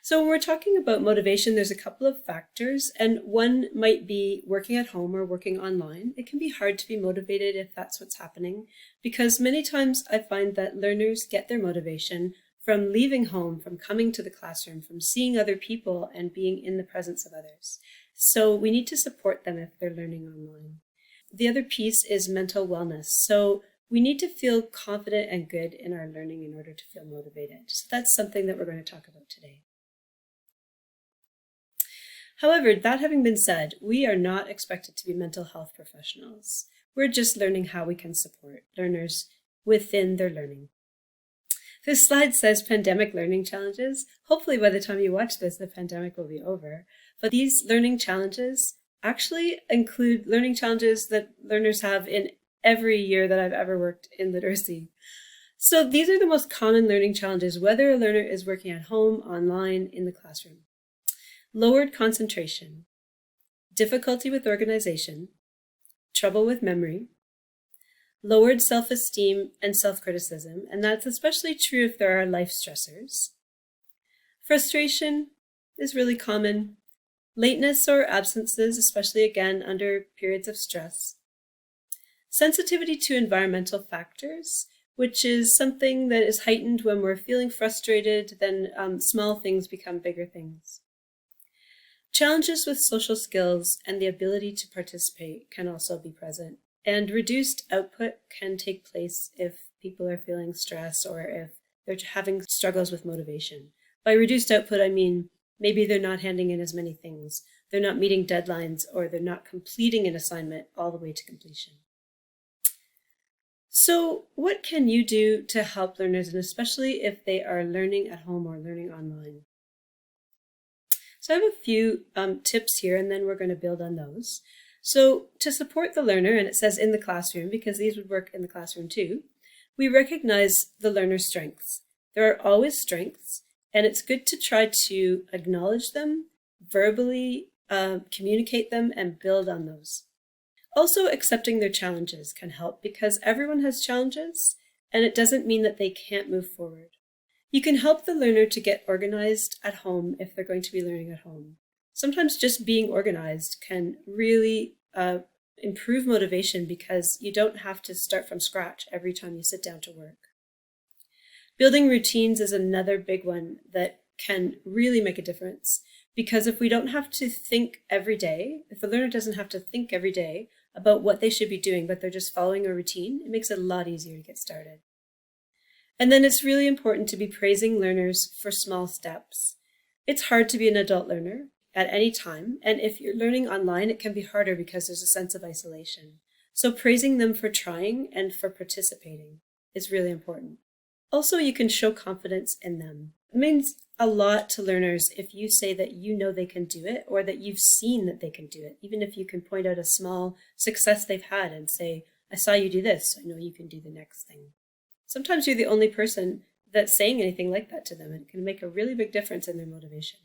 So when we're talking about motivation, there's a couple of factors, and one might be working at home or working online. It can be hard to be motivated if that's what's happening, because many times I find that learners get their motivation from leaving home, from coming to the classroom, from seeing other people and being in the presence of others. So we need to support them if they're learning online. The other piece is mental wellness. So we need to feel confident and good in our learning in order to feel motivated. So that's something that we're going to talk about today. However, that having been said, we are not expected to be mental health professionals. We're just learning how we can support learners within their learning. This slide says pandemic learning challenges. Hopefully by the time you watch this, the pandemic will be over. But these learning challenges actually include learning challenges that learners have in every year that I've ever worked in literacy. So these are the most common learning challenges, whether a learner is working at home, online, in the classroom. Lowered concentration, difficulty with organization, trouble with memory, lowered self-esteem and self-criticism, and that's especially true if there are life stressors. Frustration is really common. Lateness or absences, especially again under periods of stress. Sensitivity to environmental factors, which is something that is heightened when we're feeling frustrated, then small things become bigger things. Challenges with social skills and the ability to participate can also be present. And reduced output can take place if people are feeling stress or if they're having struggles with motivation. By reduced output, I mean maybe they're not handing in as many things, they're not meeting deadlines, or they're not completing an assignment all the way to completion. So what can you do to help learners, and especially if they are learning at home or learning online? So I have a few tips here, and then we're going to build on those. So to support the learner, and it says in the classroom, because these would work in the classroom too, we recognize the learner's strengths. There are always strengths, and it's good to try to acknowledge them, verbally communicate them, and build on those. Also, accepting their challenges can help because everyone has challenges, and it doesn't mean that they can't move forward. You can help the learner to get organized at home if they're going to be learning at home. Sometimes just being organized can really improve motivation because you don't have to start from scratch every time you sit down to work. Building routines is another big one that can really make a difference because if we don't have to think every day, if the learner doesn't have to think every day about what they should be doing, but they're just following a routine, it makes it a lot easier to get started. And then it's really important to be praising learners for small steps. It's hard to be an adult learner at any time, and if you're learning online, it can be harder because there's a sense of isolation. So praising them for trying and for participating is really important. Also, you can show confidence in them. It means a lot to learners if you say that you know they can do it or that you've seen that they can do it, even if you can point out a small success they've had and say, I saw you do this, so I know you can do the next thing. Sometimes you're the only person that's saying anything like that to them, and it can make a really big difference in their motivation.